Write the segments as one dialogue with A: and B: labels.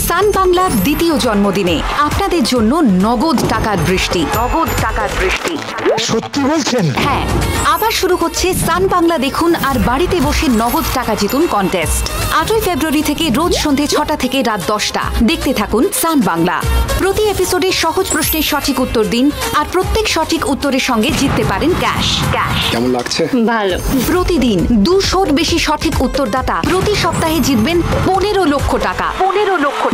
A: সান বাংলার দ্বিতীয় জন্মদিনে আপনাদের জন্য নগদ টাকার বৃষ্টি।
B: সত্যি বলছেন?
A: হ্যাঁ, আবার শুরু হচ্ছে সান বাংলা দেখুন আর বাড়িতে বসে নগদ টাকা জিতুন কন্টেস্ট। 8ই ফেব্রুয়ারি থেকে রোজ সন্ধে 6টা থেকে রাত 10টা দেখতে থাকুন সান বাংলা। প্রতি এপিসোডে সহজ প্রশ্নের সঠিক উত্তর দিন আর প্রত্যেক সঠিক উত্তরের সঙ্গে জিততে পারেন ক্যাশ।
B: কেমন লাগছে?
C: ভালো।
A: প্রতিদিন 200-র বেশি সঠিক উত্তরদাতা প্রতি সপ্তাহে জিতবেন 15 লক্ষ টাকা,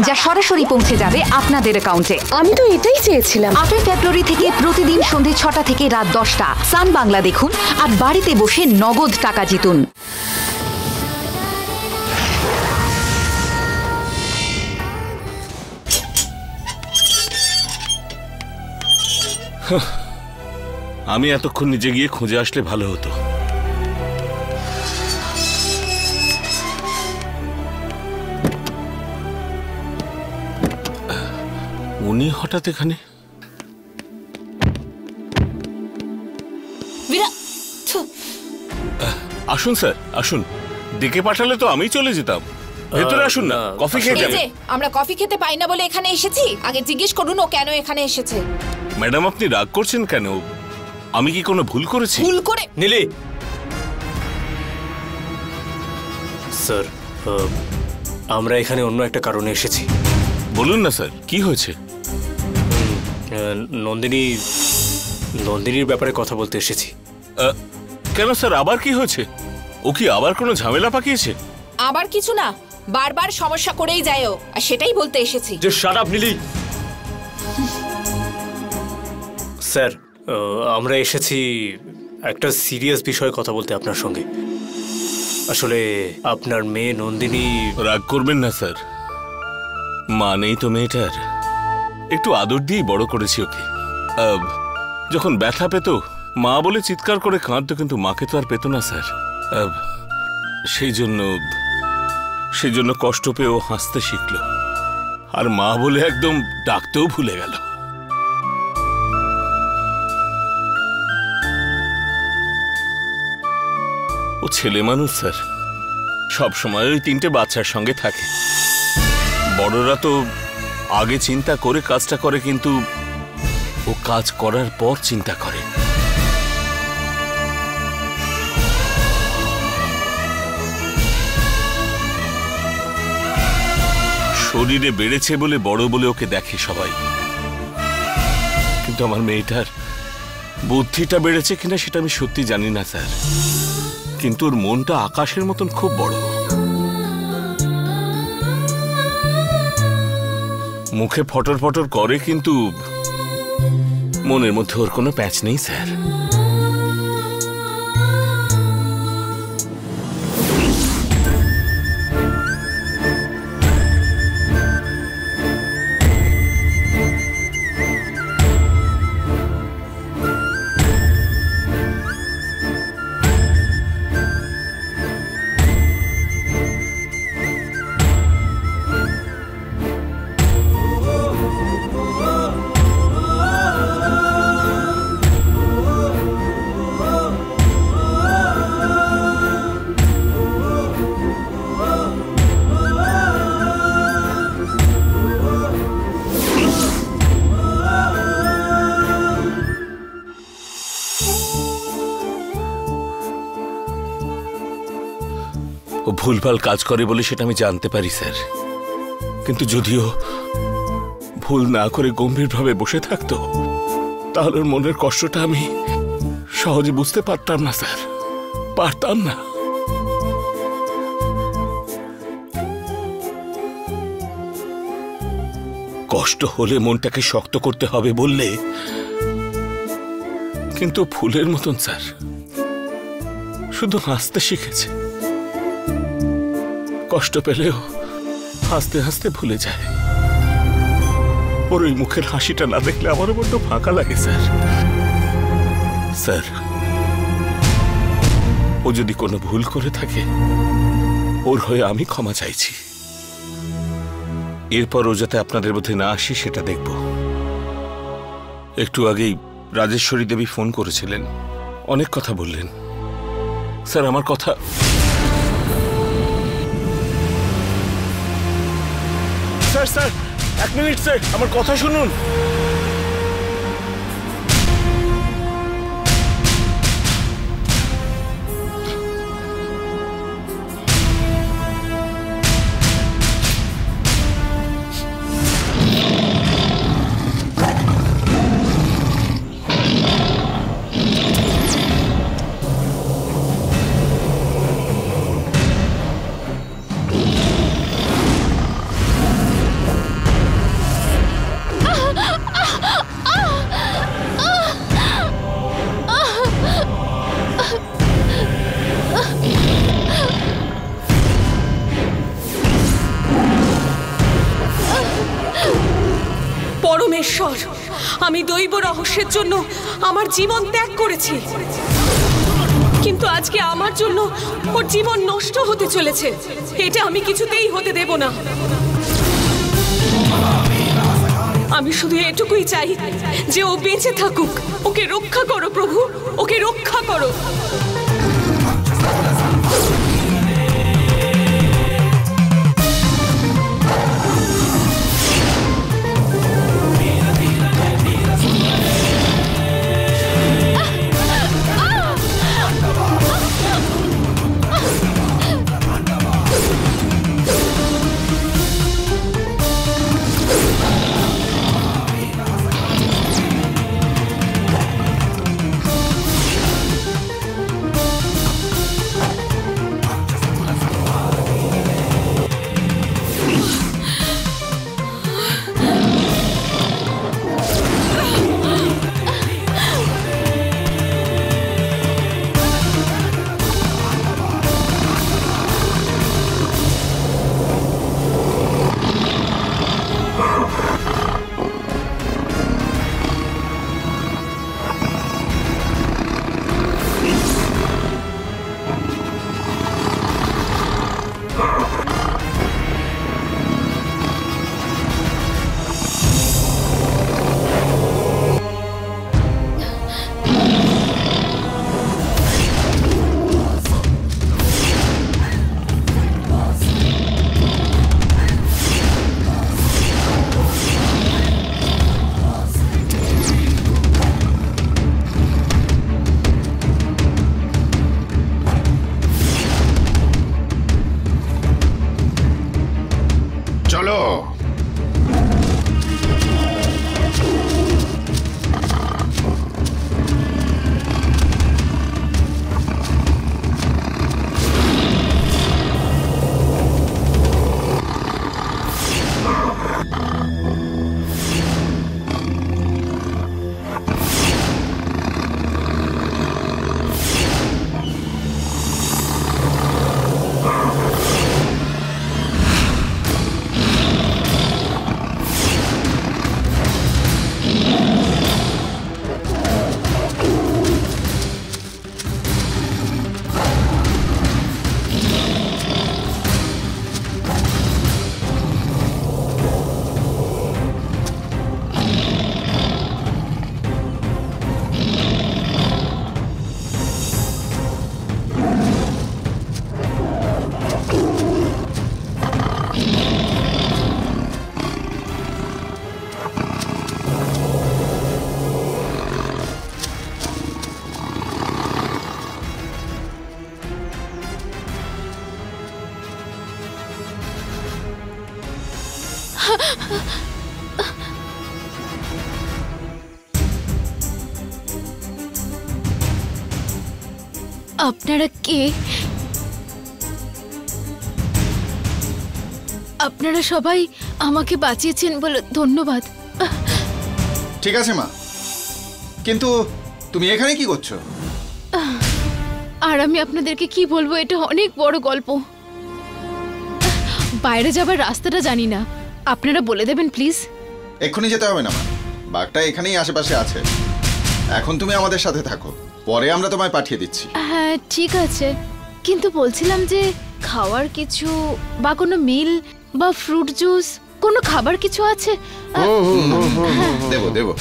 A: যা সরাসরি পৌঁছে যাবে আপনাদের অ্যাকাউন্টে।
C: আমি তো এটাই চেয়েছিলাম।
A: 8ই ফেব্রুয়ারি থেকে প্রতিদিন সন্ধে 6টা থেকে রাত 10টা সান বাংলা দেখুন আর বাড়িতে বসে নগদ টাকা জিতুন।
D: আমি এতক্ষণ নিজে গিয়ে খুঁজে আসলে ভালো হতো। উনি হঠাৎ এখানে? আসুন স্যার, আসুন। ডেকে পাঠালে তো আমি চলে যেতাম। ভেতরে আসুন না, কফি খেয়ে যাবেন।
E: আমরা কফি খেতে পাই না বলে এখানে এসেছি? আগে জিজ্ঞেস করুন ও কেন এখানে এসেছে।
D: ম্যাডাম, আপনি রাগ করছেন কেন? আমি কি কোনো ভুল করেছি?
E: ভুল করে?
F: নীলি স্যার, আমরা এখানে অন্য একটা কারণে এসেছি।
D: বলুন না স্যার, কি হয়েছে?
F: নন্দিনীর ব্যাপারে কথা বলতে এসেছি।
D: কেন স্যার, আবার কি হয়েছে? ও কি আবার কোনো ঝামেলা পাকিয়েছে?
E: আবার কিছু না, বারবার সমস্যা করেই যায় ও, আর সেটাই বলতে এসেছি।
F: যে শাট আপ নীলি। স্যার, আমরা এসেছি একটা সিরিয়াস বিষয়ে কথা বলতে আপনার সঙ্গে। আসলে আপনার মেয়ে নন্দিনী।
D: রাগ করবেন না স্যার, মা নেই তো মেয়েটার। একটু আদর দিয়েই বড় করেছি ওকে। যখন ব্যথা পেত মা বলে চিৎকার করে কাঁদতো, কিন্তু মাকে তো আর পেত না স্যার। সেই জন্য কষ্ট পেয়েও হাসতে শিখল, আর মা বলে একদম ডাকতেও ভুলে গেল। ও ছেলে মানুষ স্যার, সব সময় ওই 3টে বাচ্চার সঙ্গে থাকে। বড়রা তো আগে চিন্তা করে কাজটা করে, কিন্তু ও কাজ করার পর চিন্তা করে। শরীরে বেড়েছে বলে বড় বলে ওকে দেখে সবাই, কিন্তু আমার মেয়েটার বুদ্ধিটা বেড়েছে কিনা সেটা আমি সত্যি জানি না স্যার, কিন্তু ওর মনটা আকাশের মতন খুব বড়। মুখে ফটর ফটর করে, কিন্তু মনের মধ্যে ওর কোনো প্যাচ নেই স্যার। ও ভুলভাল কাজ করে বলে সেটা আমি জানতে পারি স্যার, কিন্তু যদিও ভুল না করে গম্ভীরভাবে বসে থাকতো, তাহলে ওর মনের কষ্টটা আমি সহজে বুঝতে পারতাম না স্যার, পারতাম না। কষ্ট হলে মনটাকে শক্ত করতে হবে বললে, কিন্তু ফুলের মতন স্যার শুধু হাসতে শিখেছে। কষ্ট পেলেও হাসতে হাসতে ভুলে যায়। ওর ওই মুখের হাসিটা না দেখলে আমারও বড্ড ফাঁকা লাগে স্যার। স্যার, ও যদি কোনো ভুল করে থাকে, ওর হয়ে আমি ক্ষমা চাইছি। এরপর ও যাতে আপনাদের মধ্যে না আসে সেটা দেখব। একটু আগেই রাজেশ্বরী দেবী ফোন করেছিলেন, অনেক কথা বললেন। স্যার, আমার কথা স্যার স্যার 1 মিনিট স্যার, আমার কথা শুনুন।
B: পরমেশ্বর, আমি দৈব রহস্যের জন্য আমার জীবন ত্যাগ করেছি, কিন্তু আজকে আমার জন্য ওর জীবন নষ্ট হতে চলেছে। এটা আমি কিছুতেই হতে দেব না। আমি শুধু এটুকুই চাই যে ও বেঁচে থাকুক। ওকে রক্ষা করো প্রভু, ওকে রক্ষা করো।
C: চলো।
G: আপনারা কে? আপনারা সবাই আমাকে বাঁচিয়েছেন বলে ধন্যবাদ।
C: ঠিক আছে মা, কিন্তু তুমি এখানে কি করছো?
G: আর আমি আপনাদেরকে কি বলবো, এটা অনেক বড় গল্প। বাইরে যাবার রাস্তাটা জানি না, আপনারা বলে দেবেন প্লিজ।
C: এক্ষুনি যেতে হবে না মা, বাঘটা এখানেই আশেপাশে আছে। এখন তুমি আমাদের সাথে থাকো, পরে আমরা তোমায় পাঠিয়ে দিচ্ছি।
G: হ্যাঁ ঠিক আছে, কিন্তু বলছিলাম যে খাওয়ার কিছু বা কোনো মিল বা ফ্রুট জুস, কোনো খাবার কিছু আছে?
C: দেবো দেবো।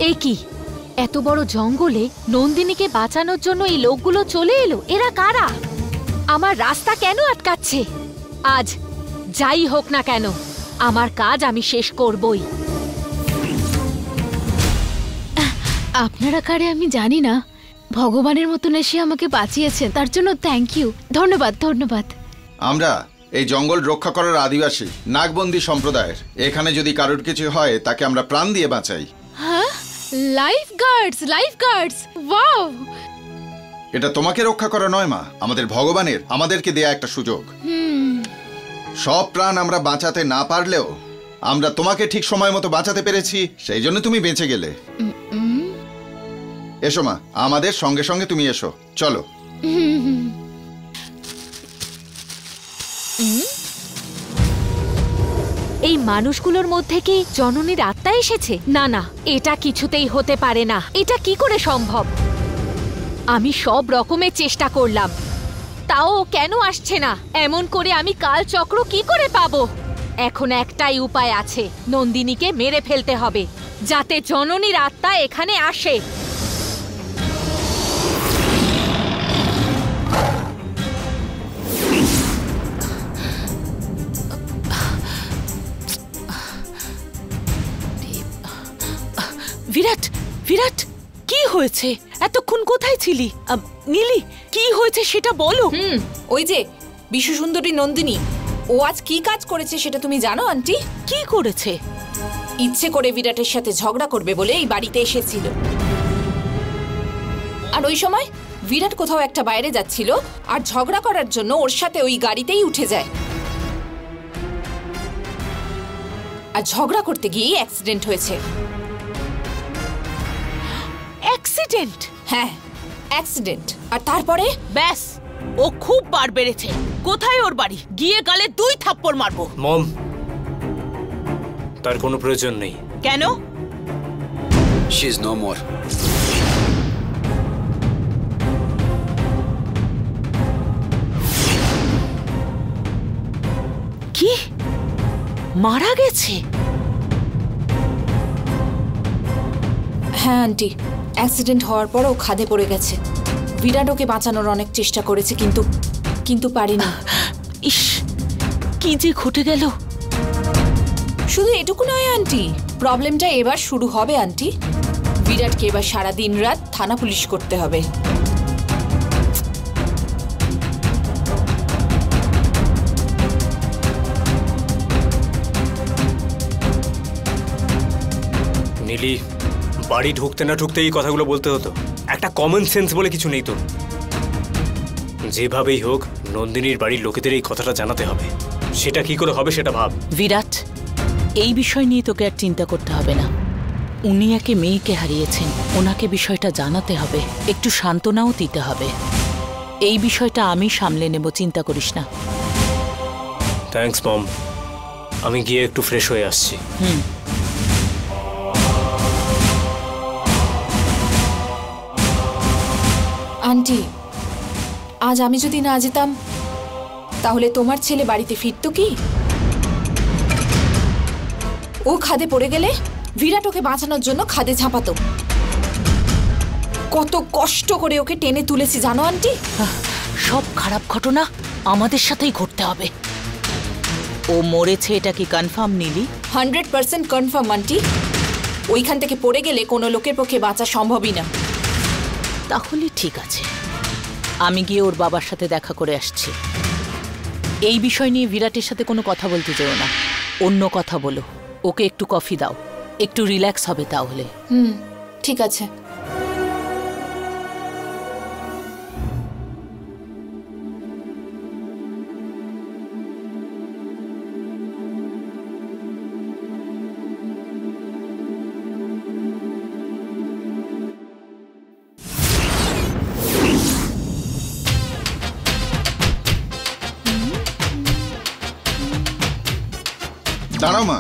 A: এ কি,
G: এত বড় জঙ্গলে নন্দিনীকে বাঁচানোর জন্য এই লোকগুলো চলে এলো। এরা কারা? আমার রাস্তা কেন আটকাচ্ছে? আজ যাই হোক না কেন, আমার কাজ আমি শেষ করবই। আপনারা কারে আমি জানি না, ভগবানের মতন এসে আমাকে বাঁচিয়েছেন, তার জন্য থ্যাংক ইউ। ধন্যবাদ ধন্যবাদ।
C: আমরা এই জঙ্গল রক্ষা করার আদিবাসী নাগবন্দী সম্প্রদায়ের। এখানে যদি কারোর কিছু হয় তাকে আমরা প্রাণ দিয়ে বাঁচাই।
G: হ্যাঁ, লাইফ গার্ডস, ওয়াও!
C: এটা তোমাকে রক্ষা করা নয় মা, আমাদের ভগবানের আমাদেরকে দেয়া একটা সুযোগ। সব প্রাণ আমরা বাঁচাতে না পারলেও আমরা তোমাকে ঠিক সময় মতো বাঁচাতে পেরেছি, সেই জন্য তুমি বেঁচে গেলে। এসো মা, আমাদের সঙ্গে সঙ্গে তুমি এসো, চলো।
G: এই মানুষগুলোর মধ্যে কি জননীর আত্মা এসেছে? না না, এটা কিছুতেই হতে পারে না। এটা কি করে সম্ভব? আমি সব রকমের চেষ্টা করলাম, তাও কেন আসছে না? এমন করে আমি কালচক্র কি করে পাবো? এখন একটাই উপায় আছে, নন্দিনীকে মেরে ফেলতে হবে যাতে জননীর আত্মা এখানে আসে।
B: বিরাট, বিরাট, কি হয়েছে? এতক্ষণ কোথায় ছিলি? নীলি, কি হয়েছে সেটা বলো।
E: ওই যে বিশ্ব সুন্দরী নন্দিনী, ও আজ কি কাজ করেছে সেটা তুমি জানো আন্টি?
B: কি করেছে?
E: ইচ্ছে করে বিরাটের সাথে ঝগড়া করবে বলে এই বাড়িতে এসেছিল। আর ওই সময় বিরাট কোথাও একটা বাইরে যাচ্ছিল আর ঝগড়া করার জন্য ওর সাথে ওই গাড়িতেই উঠে যায়। আর ঝগড়া করতে গিয়ে অ্যাক্সিডেন্ট হয়েছে।
B: অ্যাক্সিডেন্ট?
E: হ্যাঁ, অ্যাক্সিডেন্ট। আর তারপরে
B: ব্যাস, ও খুব বার বেড়েছে। কোথায় ওর বাড়ি? গিয়ে গালে 2 থাপ্পড় মারবো।
F: মম, তার কোনো প্রয়োজন নেই।
B: কেন?
H: She is no more.
B: কি? মারা গেছে?
E: হ্যাঁ আন্টি, অ্যাক্সিডেন্ট হওয়ার পর ও খাদে পড়ে গেছে। বিরাট ওকে বাঁচানোর অনেক চেষ্টা করেছে, কিন্তু পারিনি।
B: ইস, কি যে ঘটে গেল।
E: শুধু এটুকু নয় আন্টি, প্রবলেমটা এবার শুরু হবে আন্টি। বিরাটকে এবার সারা দিন রাত থানা পুলিশ করতে হবে।
F: নীলি, বাড়ি ঢুকতে না ঢুকতে এই কথাগুলো বলতে হতো? একটা কমন সেন্স বলে কিছু নেই তোর? যেভাবেই হোক নন্দিনীর বাড়ির লোকেদের এই কথাটা জানাতে হবে। সেটা কি করে হবে সেটা ভাব।
B: বিরাট, এই বিষয় নিয়ে তোকে আর চিন্তা করতে হবে না। উনি একে মেয়েকে হারিয়েছেন, ওনাকে বিষয়টা জানাতে হবে, একটু সান্ত্বনাও দিতে হবে। এই বিষয়টা আমি সামলে নেব, চিন্তা করিস না।
F: থ্যাঙ্কস মম, আমি গিয়ে একটু ফ্রেশ হয়ে আসছি।
E: আন্টি, আজ আমি যদি না যেতাম তাহলে তোমার ছেলে বাড়িতে ফিরতো কি? ও খাদে পড়ে গেলে বিরাট ওকে বাঁচানোর জন্য খাদে ঝাঁপাতো। কত কষ্ট করে ওকে টেনে তুলেছি জানো আন্টি?
B: সব খারাপ ঘটনা আমাদের সাথেই ঘটতে হবে। ও মরেছে, এটা কি কনফার্ম নীলি?
E: 100% confirm aunty. ওইখান থেকে পড়ে গেলে কোনো লোকের পক্ষে বাঁচা সম্ভবই না।
B: তাহলে ঠিক আছে, আমি গিয়ে ওর বাবার সাথে দেখা করে আসছি। এই বিষয় নিয়ে বিরাটের সাথে কোনো কথা বলতে যেও না, অন্য কথা বলো। ওকে একটু কফি দাও, একটু রিল্যাক্স হবে তাহলে।
E: ঠিক আছে।
C: দাঁড়াও মা।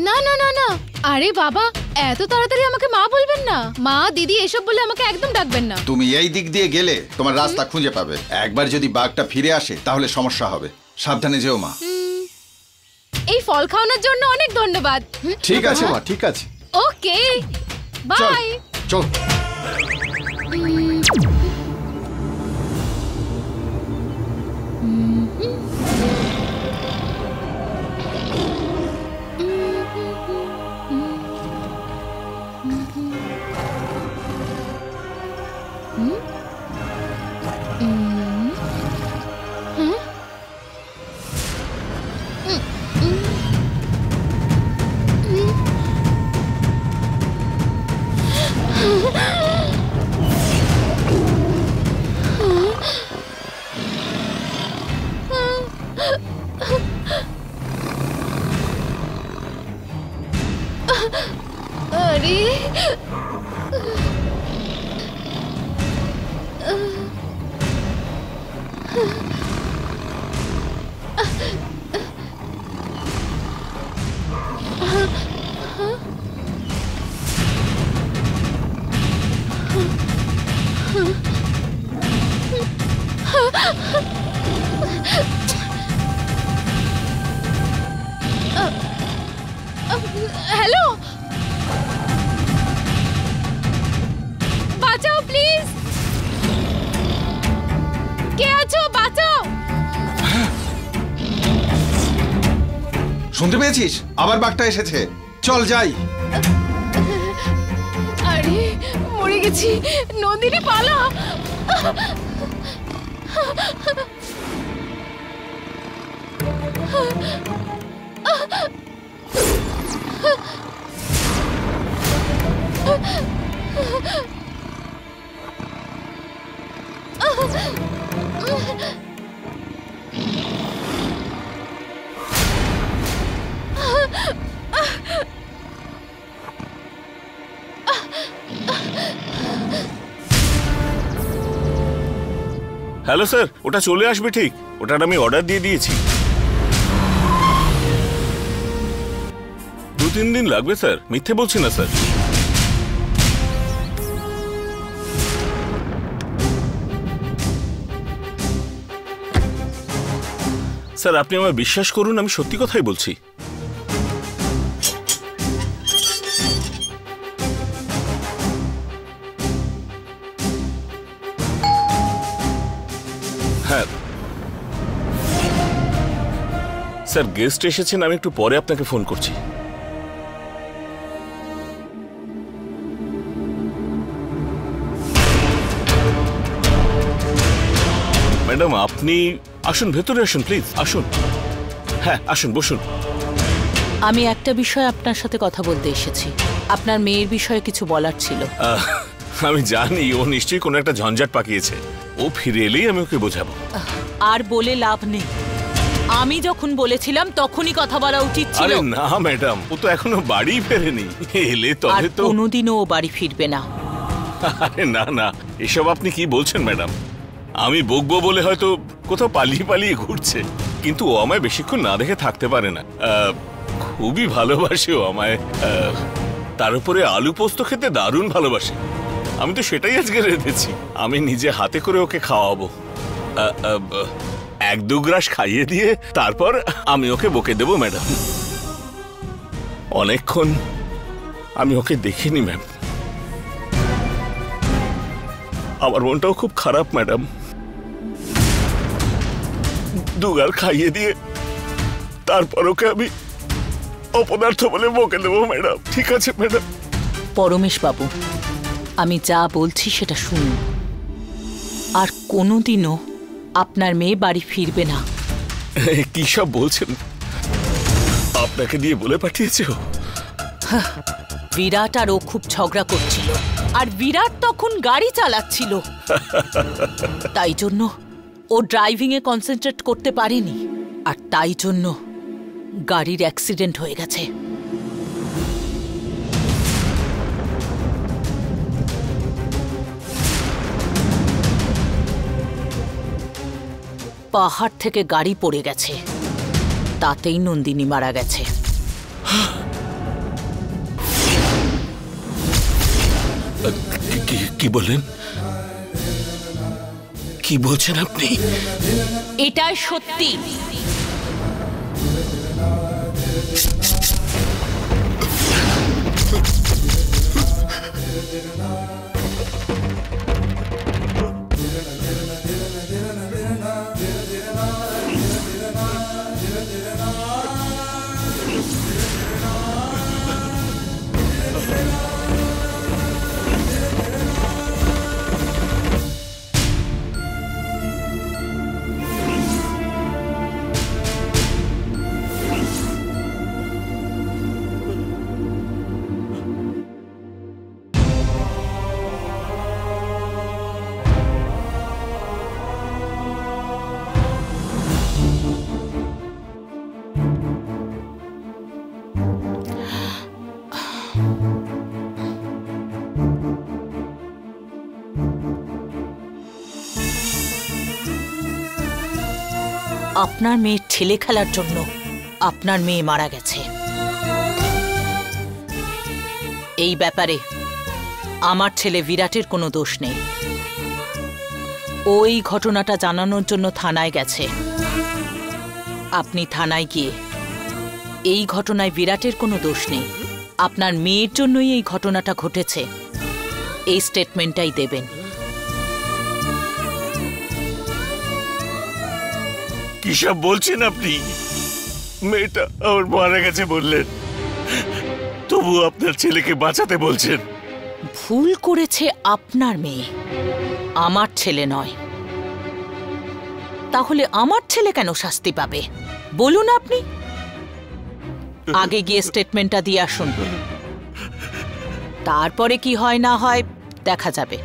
G: না না না না, আরে বাবা, এত তাড়াতাড়ি আমাকে মা বলবেন না। মা দিদি এসব বলে আমাকে একদম ডাকবেন না।
C: তুমি এই দিক দিয়ে গেলে তোমার রাস্তা খুঁজে পাবে। একবার যদি বাঘটা ফিরে আসে তাহলে সমস্যা হবে। সাবধানে যেও মা।
G: এই ফল খাওয়ানোর জন্য অনেক ধন্যবাদ।
C: ঠিক আছে মা, ঠিক আছে।
G: ওকে
C: চল
G: বাই।
C: চল।
G: আরে হ্যালো, বাঁচাও প্লিজ, কে আছো বাঁচাও।
C: শুনতে পেয়েছিস? আবার বাঘটা এসেছে। চল যাই।
G: আরে মরে গেছি, নন্দিনী পালা।
D: হ্যালো স্যার, ওটা চলে আসবে ঠিক। ওটার আমি অর্ডার দিয়ে দিয়েছি। 2-3 দিন লাগবে স্যার, মিথ্যে বলছি না স্যার। স্যার আপনি আমায় বিশ্বাস করুন, আমি সত্যি কথাই বলছি। হ্যাঁ স্যার, গেস্ট এসেছেন, আমি একটু পরে আপনাকে ফোন করছি। ম্যাডাম আপনি আসুন, ভেতরে আসুন প্লিজ, আসুন। হ্যাঁ আসুন, বসুন।
E: আমি একটা বিষয়ে আপনার সাথে কথা বলতে এসেছি। আপনার মেয়ের বিষয়ে কিছু বলার ছিল।
D: আমি জানি ও নিশ্চয়ই কোনো একটা ঝঞ্ঝাট পাকিয়েছে। ও ফিরে এলেই আমি ওকে বোঝাবো।
E: আর বলে লাভ নেই, আমি যখন বলেছিলাম তখনই কথা বলা উচিত ছিল।
D: আরে না ম্যাডাম, ও তো এখনো বাড়ি ফেরেনি। এলে
E: আর
D: তবে তো।
E: কোনোদিনও ও বাড়ি ফিরবে না।
D: আরে না না, এসব আপনি কি বলছেন ম্যাডাম? আমি বকবো বলে হয়তো কোথাও পালিয়ে পালিয়ে ঘুরছে, কিন্তু ও আমায় বেশিক্ষণ না দেখে থাকতে পারে না। খুবই ভালোবাসে ও আমায়। তার উপরে আলু পোস্ত খেতে দারুণ ভালোবাসে। আমি তো সেটাই আজকে রেঁধেছি। আমি নিজে হাতে করে ওকে খাওয়াবো। 1-2 গ্রাস খাইয়ে দিয়ে তারপর আমি ওকে বকে দেবো ম্যাডাম। অনেকক্ষণ আমি ওকে দেখিনি ম্যাম। আমার মনটাও খুব খারাপ ম্যাডাম। 2 গাল খাইয়ে দিয়ে তারপর ওকে আমি অপদার্থ বলে বকে দেবো ম্যাডাম। ঠিক আছে ম্যাডাম?
E: পরমেশ বাবু, আমি যা বলছি সেটা শুনুন। আর কোনোদিনও আপনার মেয়ে বাড়ি ফিরবে না।
D: কি সব বলছেন? আপনাকে দিয়ে বলে পাঠিয়েছে ও?
E: বিরাট আর ও খুব ঝগড়া করছিল, আর বিরাট তখন গাড়ি চালাচ্ছিল। তাই জন্য ও ড্রাইভিং এ কনসেন্ট্রেট করতে পারেনি, আর তাই জন্য গাড়ির অ্যাক্সিডেন্ট হয়ে গেছে। পাহাড় থেকে গাড়ি পড়ে গেছে, তাতেই নন্দিনী মারা গেছে।
D: কি বললেন? কি বলছেন আপনি?
E: এটাই সত্যি। আপনার মেয়ের ছেলে খেলার জন্য আপনার মেয়ে মারা গেছে। এই ব্যাপারে আমার ছেলে বিরাটের কোনো দোষ নেই। ওই ঘটনাটা জানানোর জন্য থানায় গেছে। আপনি থানায় গিয়ে এই ঘটনায় বিরাটের কোনো দোষ নেই, আপনার মেয়ের জন্যই এই ঘটনাটা ঘটেছে, এই স্টেটমেন্টটাই দেবেন।
D: কি সব বলছেন আপনি? মেয়েটা আমার মারা গেছে বললেন, তবু আপনার ছেলেকে বাঁচাতে বলছেন।
E: ভুল করেছে আপনার মেয়ে, আমার ছেলে নয়। তাহলে আমার ছেলে কেন শাস্তি পাবে বলুন আপনি? আগে গিয়ে স্টেটমেন্টটা দিয়ে আসুন, তারপরে কি হয় না হয় দেখা যাবে।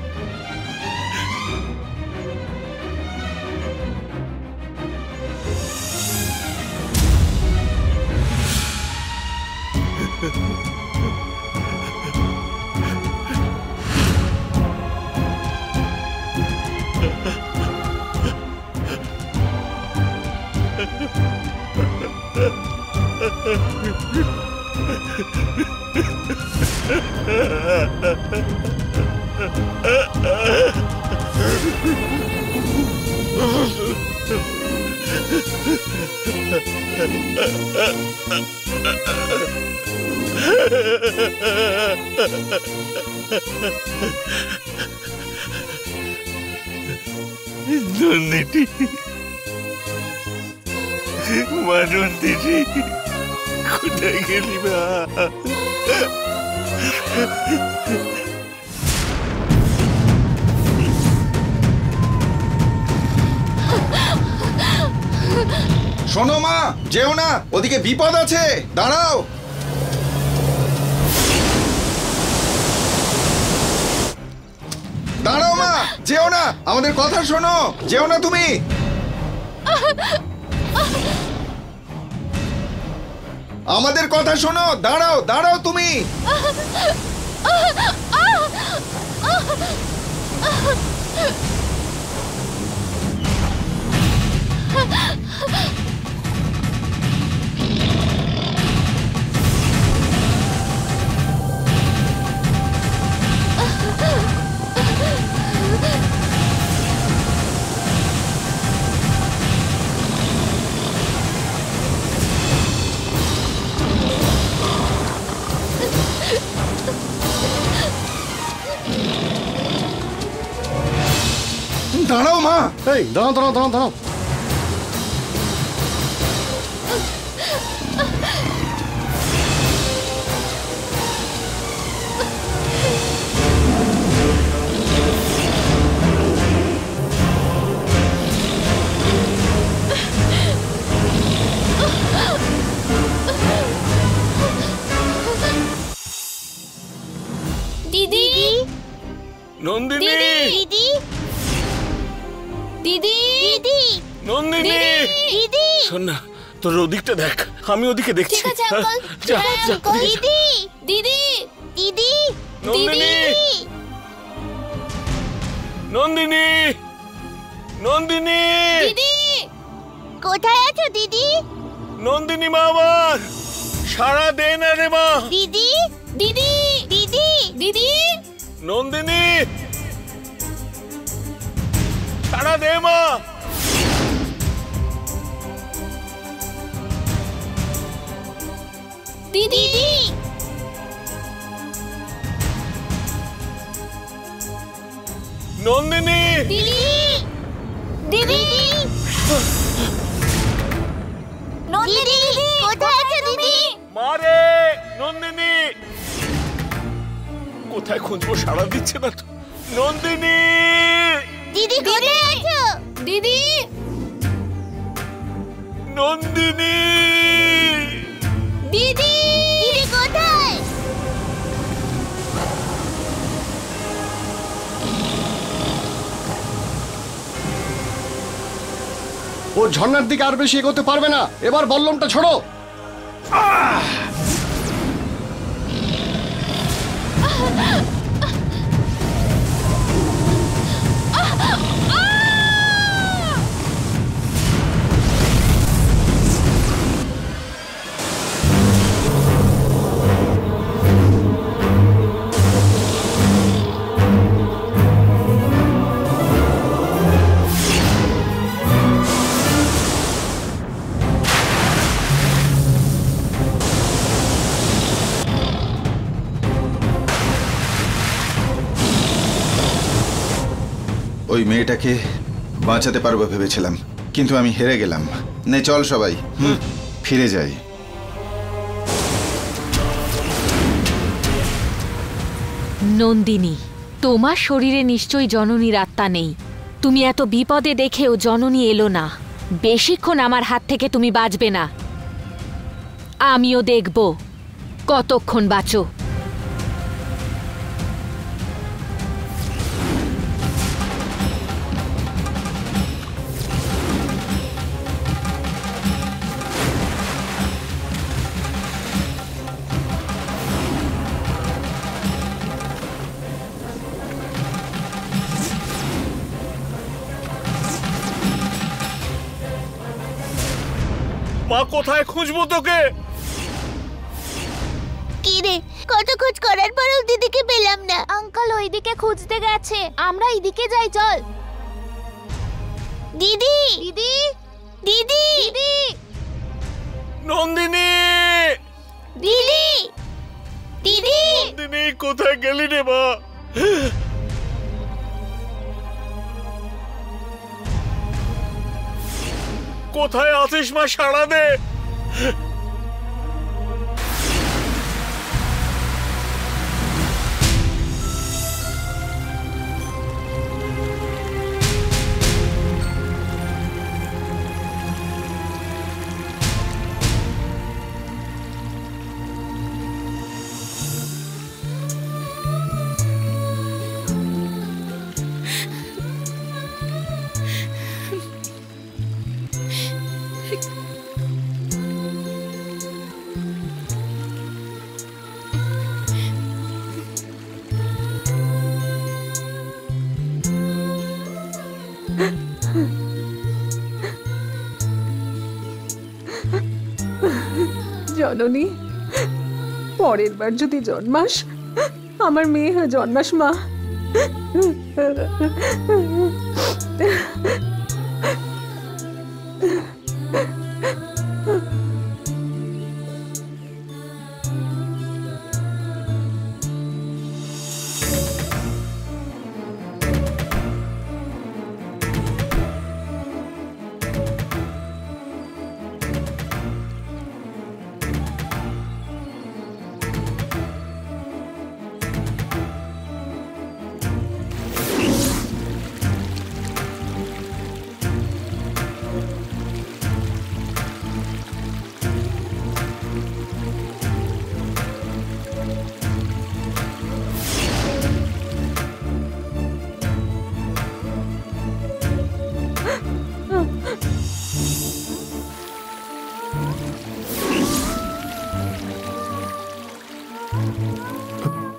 D: নন্দিনী, মা নন্দিনী, কোথায় গেলি মা?
C: শোনো মা, যেও না, ওদিকে বিপদ আছে, দাঁড়াও। দাঁড়াও মা, যেও না, আমাদের কথা শোনো, যেও না তুমি। আমাদের কথা শোনো, দাঁড়াও, দাঁড়াও তুমি। দাঁড়াও মা।
I: এই দাঁড়াও দাঁড়াও দাঁড়াও দাঁড়াও।
G: দিদি,
D: নন্দিনী,
G: দিদি, দিদি, দিদি,
D: নন্দিনী,
G: দিদি,
D: শোন না, তোর ওদিকটা দেখ, আমি ওদিকে দেখছি।
G: ঠিক আছে আঙ্কেল।
D: যা,
G: হ্যাঁ,
D: যা।
G: আঙ্কেল। দিদি, দিদি, দিদি,
D: নন্দিনী, নন্দিনী, নন্দিনী,
G: দিদি, কোথায় আছো দিদি?
D: নন্দিনী মা আমার, সারা দে না রে মা।
G: দিদি, দিদি, দিদি, দিদি,
D: নন্দিনী, সারা দে মা।
G: দিদি,
D: নন্দিনী,
G: দিদি, দিদি, নন্দিনী, কোথায় আছো দিদি?
D: মারে নন্দিনী, কোথায় খুঁজবো, সারা দিচ্ছে না তো। নন্দিনী,
G: দিদি, কোথায় আছো? দিদি,
D: নন্দিনী,
G: দিদি, দিদি কোথায়?
I: ও ঝর্ণার দিকে আর বেশি এগোতে পারবে না, এবার বল্লমটা ছোড়ো।
C: ওই মেয়েটাকে বাঁচাতে পারবো ভেবেছিলাম, কিন্তু আমি হেরে গেলাম। নে চল সবাই ফিরে যাই।
G: নন্দিনী, তোমার শরীরে নিশ্চয়ই জননীর আত্মা নেই। তুমি এত বিপদে দেখেও জননী এলো না। বেশিক্ষণ আমার হাত থেকে তুমি বাঁচবে না। আমিও দেখব কতক্ষণ বাঁচো।
D: মা, কোথায় খুঁজবো তোকে?
J: কি রে, কত খোঁজ করার পরেও দিদিকে পেলাম না। আঙ্কেল ওইদিকে খুঁজতে গেছে, আমরা এইদিকে যাই, চল। দিদি দিদি দিদি দিদি
D: নন্দিনী,
J: দিদি দিদি
D: নন্দিনী কোথায় গেলি রে মা? কোথায় আছিস মা, সাড়া দে।
B: জননী, পরের বার যদি জন্মাস, আমার মেয়ে হয়ে জন্মাস মা।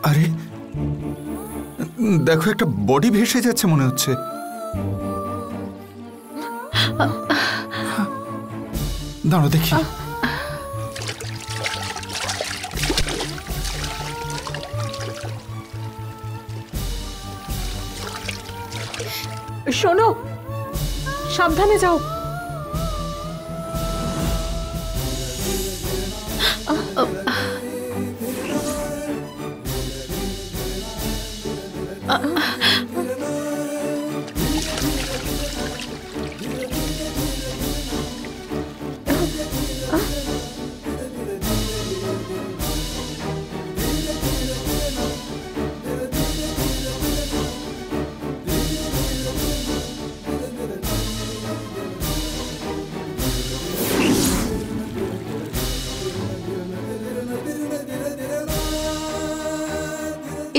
K: আরে দেখো, একটা বডি ভেসে যাচ্ছে মনে হচ্ছে। দাঁড়ো দেখি।
B: শোনো, সাবধানে যাও।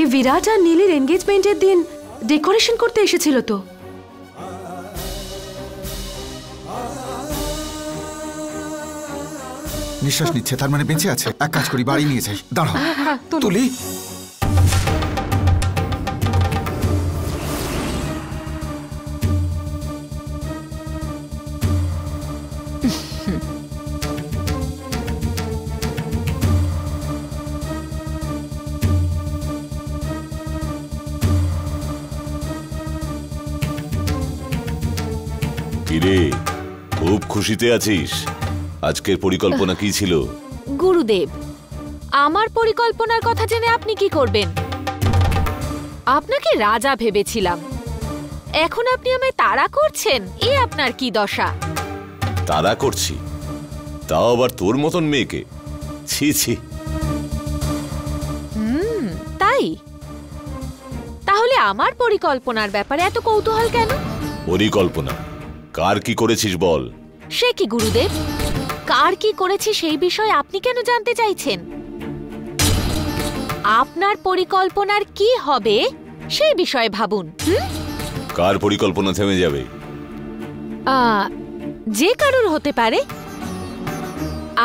L: এই বিরাট আর নীলের এনগেজমেন্টের দিন ডেকোরেশন করতে এসেছিল তো।
K: নিঃশ্বাস নিচ্ছে, তার মানে বেঁচে আছে। এক কাজ করি, বাড়ি নিয়ে যাই। দাঁড়াও, তুলি।
M: কিরে, খুব খুশিতে আছিস? আজকের পরিকল্পনা কি ছিল?
G: গুরুদেব, আমার পরিকল্পনার কথা জেনে আপনি কি করবেন? আপনাকে রাজা ভেবেছিলাম, এখন আপনি আমায় তাড়া করছেন, এ আপনার কি দশা?
M: তারা করছি, তাও আবার তোর মতন মেয়েকে? ছি ছি।
G: তাই? তাহলে আমার পরিকল্পনার ব্যাপারে এত কৌতূহল কেন?
M: পরিকল্পনা? কার কি করেছিস বল।
G: সে কি গুরুদেব, কার কি করেছি সেই বিষয়ে আপনি কেন জানতে চাইছেন? আপনার পরিকল্পনার কি হবে সেই বিষয়ে ভাবুন।
M: কার পরিকল্পনা থেমে যাবে?
G: যে কারোর হতে পারে,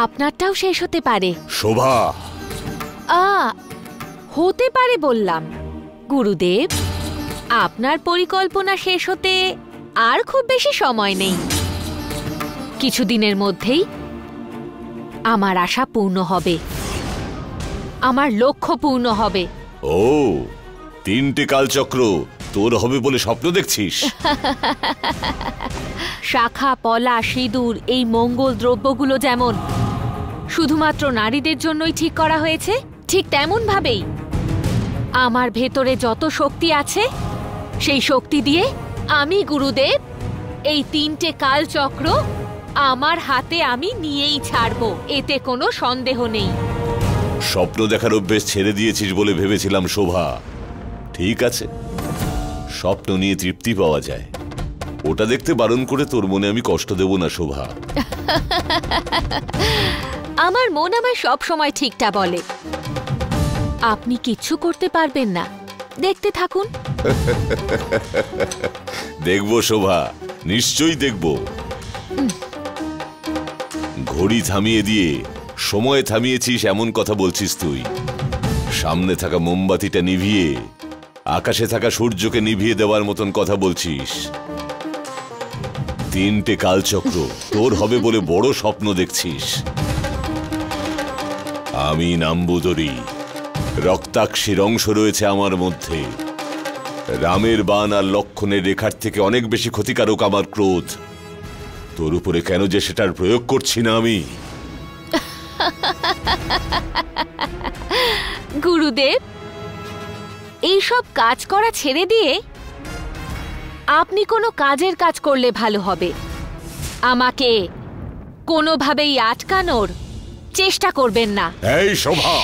G: আপনারটাও শেষ হতে পারে।
M: শোভা,
G: হতে পারে বললাম। গুরুদেব, আপনার পরিকল্পনা শেষ হতে আর খুব বেশি সময় নেই। কিছুদিনের মধ্যেই আমার আশা পূর্ণ হবে, আমার লক্ষ্য পূর্ণ হবে।
M: ও, 3টে কালচক্র তোর হবে বলে স্বপ্ন দেখছিস?
G: শাখা, পলা, সিঁদুর, এই মঙ্গল দ্রব্যগুলো যেমন শুধুমাত্র নারীদের জন্যই ঠিক করা হয়েছে, ঠিক তেমন ভাবেই আমার ভেতরে যত শক্তি আছে সেই শক্তি দিয়ে আমি গুরুদেব এই 3টে কালচক্র আমার হাতে আমি নিয়েই ছাড়বো, এতে কোনো সন্দেহ নেই।
M: স্বপ্ন দেখার অভ্যেস ছেড়ে দিয়েছিস বলে ভেবেছিলাম শোভা। ঠিক আছে, স্বপ্ন নিয়ে তৃপ্তি পাওয়া যায়, ওটা দেখতে বারণ করে তোর মনে আমি কষ্ট দেব না শোভা।
G: আমার মন আমায় সব সময় ঠিকটা বলে। আপনি কিচ্ছু করতে পারবেন না, দেখতে থাকুন।
M: দেখবো শোভা, নিশ্চয়ই দেখবো। ঘড়ি থামিয়ে দিয়ে সময় থামিয়েছিস এমন কথা বলছিস তুই। সামনে থাকা মোমবাতিটা নিভিয়ে আকাশে থাকা সূর্যকে নিভিয়ে দেওয়ার মতন কথা বলছিস। 3টে কালচক্র তোর হবে বলে বড় স্বপ্ন দেখছিস। আমি নাম্বুদরি, রক্তাক্ষীর অংশ রয়েছে আমার মধ্যে। রামের বাণ আর লক্ষণের রেখার থেকে অনেক বেশি ক্ষতিকারক আমার ক্রোধ। তোর উপরে কেন যে সেটার প্রয়োগ করছি না আমি।
G: গুরুদেব, এইসব কাজ করা ছেড়ে দিয়ে আপনি কোনো কাজের কাজ করলে ভালো হবে। আমাকে কোনোভাবেই আটকানোর চেষ্টা করবেন না।
M: এই শোভা,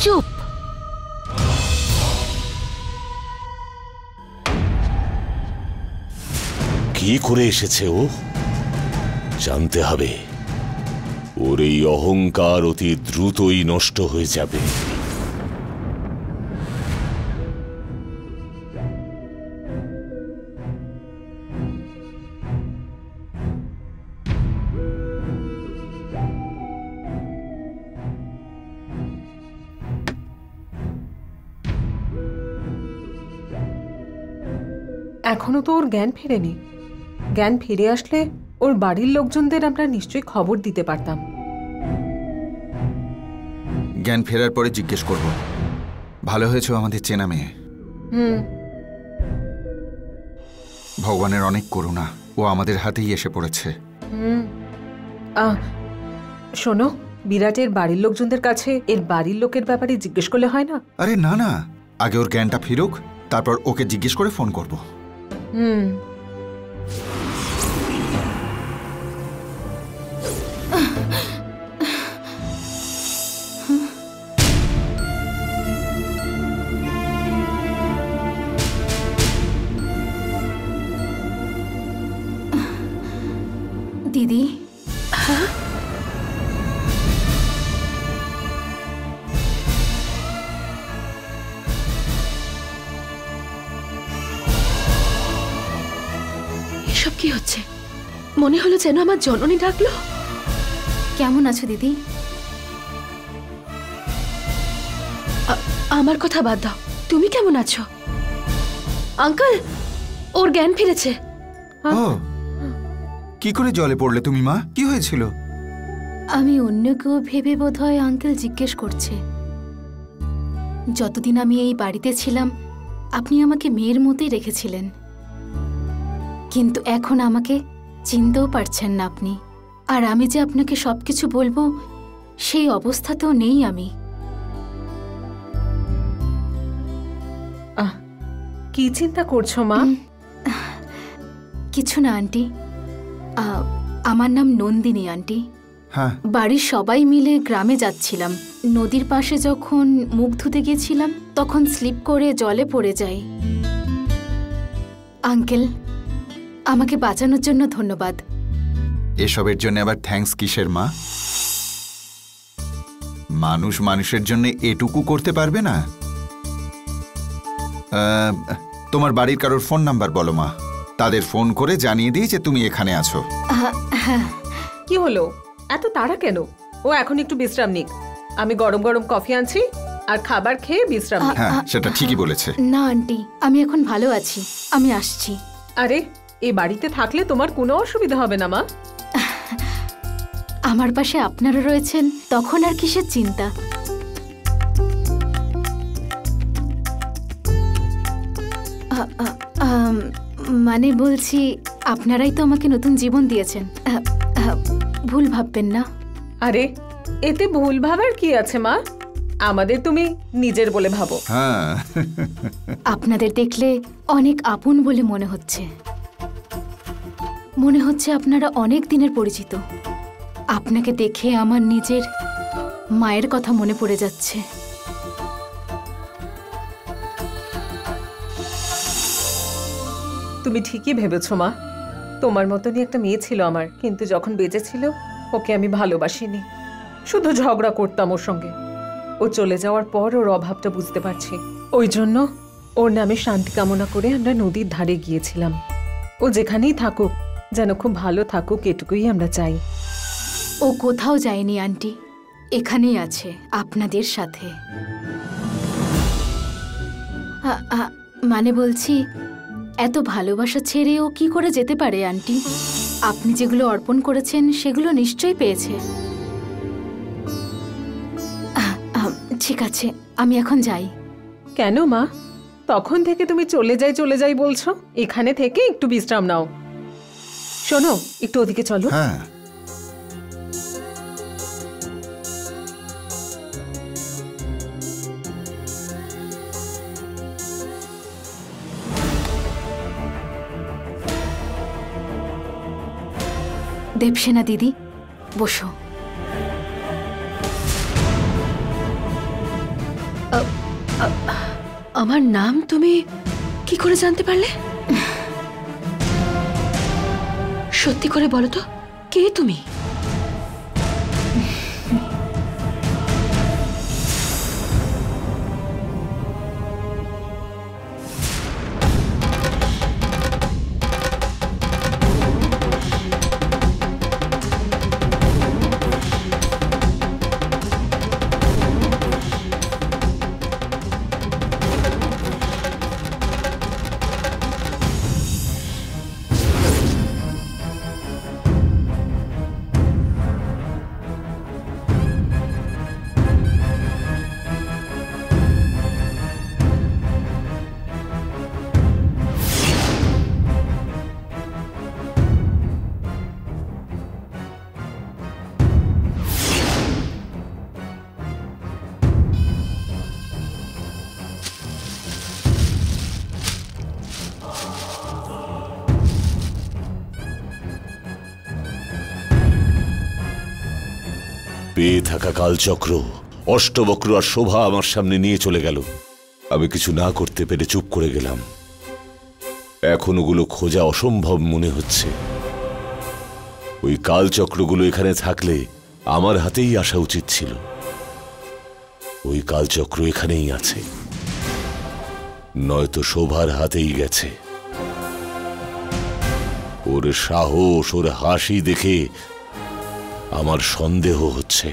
G: চুপ।
M: কি করে এসেছে ও? জানতে হবে। ওর এই অহংকার অতি দ্রুতই নষ্ট হয়ে যাবে।
B: এখনো তো ওর জ্ঞান ফেরেনি। জ্ঞান ফিরে আসলে ওর বাড়ির লোকজনদের আমরা নিশ্চয়ই খবর দিতে পারতাম।
K: জ্ঞান ফেরার পরে জিজ্ঞেস করব। ভালো হয়েছে আমাদের চেনা মেয়ে। ভগবানের অনেক করুণা, ও আমাদের হাতেই এসে পড়েছে।
B: শোনো, বিরাটের বাড়ির লোকজনদের কাছে এর বাড়ির লোকের ব্যাপারে জিজ্ঞেস করলে হয় না?
K: আরে না না, আগে ওর জ্ঞানটা ফিরুক, তারপর ওকে জিজ্ঞেস করে ফোন করব।
J: দিদি,
L: এসব কি হচ্ছে? মনে হলো যেন আমার জননী ডাকলো।
J: কেমন আছো দিদি?
L: আমার কথা বাদ দাও, তুমি কেমন আছো? আঙ্কেল, ওর জ্ঞান ফিরেছে।
K: ও, কি করে জলে পড়লে তুমি মা? কি হয়েছিল?
J: আমি অন্য কেউ ভেবে বোধহয় আঙ্কেল জিজ্ঞেস করছে। যতদিন আমি এই বাড়িতে ছিলাম আপনি আমাকে মেয়ের মতোই রেখেছিলেন, কিন্তু এখন আমাকে চিনতেও পারছেন না আপনি। আর আমি যে আপনাকে সবকিছু বলবো সেই অবস্থাতেও নেই আমি।
B: কি চিন্তা করছো মা?
J: কিছু না আন্টি, আমার নাম নন্দিনী আন্টি।
K: হ্যাঁ,
J: বাড়ির সবাই মিলে গ্রামে যাচ্ছিলাম। নদীর পাশে যখন মুখ ধুতে গেছিলাম তখন স্লিপ করে জলে পড়ে যাই। আঙ্কেল, আমাকে বাঁচানোর জন্য ধন্যবাদ।
K: এসবের জন্য আবার থ্যাঙ্কস কিসের মা? মানুষ মানুষের জন্য এটুকু করতে পারবে না? তোমার বাড়ির কারোর ফোন নাম্বার বলো মা, তাদের ফোন করে জানিয়ে দিই যে তুমি এখানে আছো।
B: কি হলো, এত তাড়া কেন? ও এখন একটু বিশ্রাম নিক। আমি গরম গরম কফি আনছি, আর খাবার খেয়ে বিশ্রাম নিক।
K: হ্যাঁ, সেটা ঠিকই বলেছে।
J: না আন্টি, আমি এখন ভালো আছি, আমি আসছি।
B: আরে, এই বাড়িতে থাকলে তোমার কোনো অসুবিধা হবে না মা।
J: আমার পাশে আপনারা রয়েছেন, তখন আর কিসের চিন্তা। মানে বলছি, আপনারাই তো আমাকে নতুন জীবন দিয়েছেন, ভুল ভাববেন না।
B: আরে, এতে ভুল ভাবার কি আছে মা? আমাদের তুমি নিজের বলে ভাবো।
K: হ্যাঁ,
J: আপনাদের দেখলে অনেক আপন বলে মনে হচ্ছে। মনে হচ্ছে আপনারা অনেক দিনের পরিচিত। আপনাকে দেখে আমার নিজের মায়ের কথা মনে পড়ে যাচ্ছে।
B: তুমি ঠিকই ভেবেছো মা। তোমার মতনই একটা মেয়ে ছিল আমার, কিন্তু যখন বেঁচে ছিল ওকে আমি ভালোবাসিনি, শুধু ঝগড়া করতাম ওর সঙ্গে। ও চলে যাওয়ার পর ওর অভাবটা বুঝতে পারছি। ওই জন্য ওর নামে শান্তি কামনা করে আমরা নদীর ধারে গিয়েছিলাম। ও যেখানেই থাকুক যেন খুব ভালো থাকুক, এটুকুই আমরা চাই।
J: ও কোথাও যায়নি আন্টি, এখানেই আছে আপনাদের সাথে। মানে বলছি, এত ভালোবাসা ছেড়ে ও কি করে যেতে পারে আন্টি? আপনি যেগুলো অর্পণ করেছেন সেগুলো নিশ্চয়ই পেয়েছে। ঠিক আছে, আমি এখন যাই।
B: কেন মা, তখন থেকে তুমি চলে যাই বলছো? এখানে থেকে একটু বিশ্রাম নাও। শোনো, একটু ওদিকে চলো।
K: হ্যাঁ,
J: দেবসেনা দিদি, বসো।
L: আমার নাম তুমি কি করে জানতে পারলে? সত্যি করে বলো তো, কে তুমি?
M: পেয়ে থাকা কালচক্র, অষ্টবক্র আর শোভা আমার সামনে নিয়ে চলে গেল। আমি কিছু না করতে পেরে চুপ করে গেলাম। এখন ওগুলো খোঁজা অসম্ভব মনে হচ্ছে। ওই কালচক্রগুলো এখানে থাকলে আমার হাতেই আসা উচিত ছিল। ওই কালচক্র এখানেই আছে, নয়তো শোভার হাতেই গেছে। ওর সাহস, ওর হাসি দেখে আমার সন্দেহ হচ্ছে।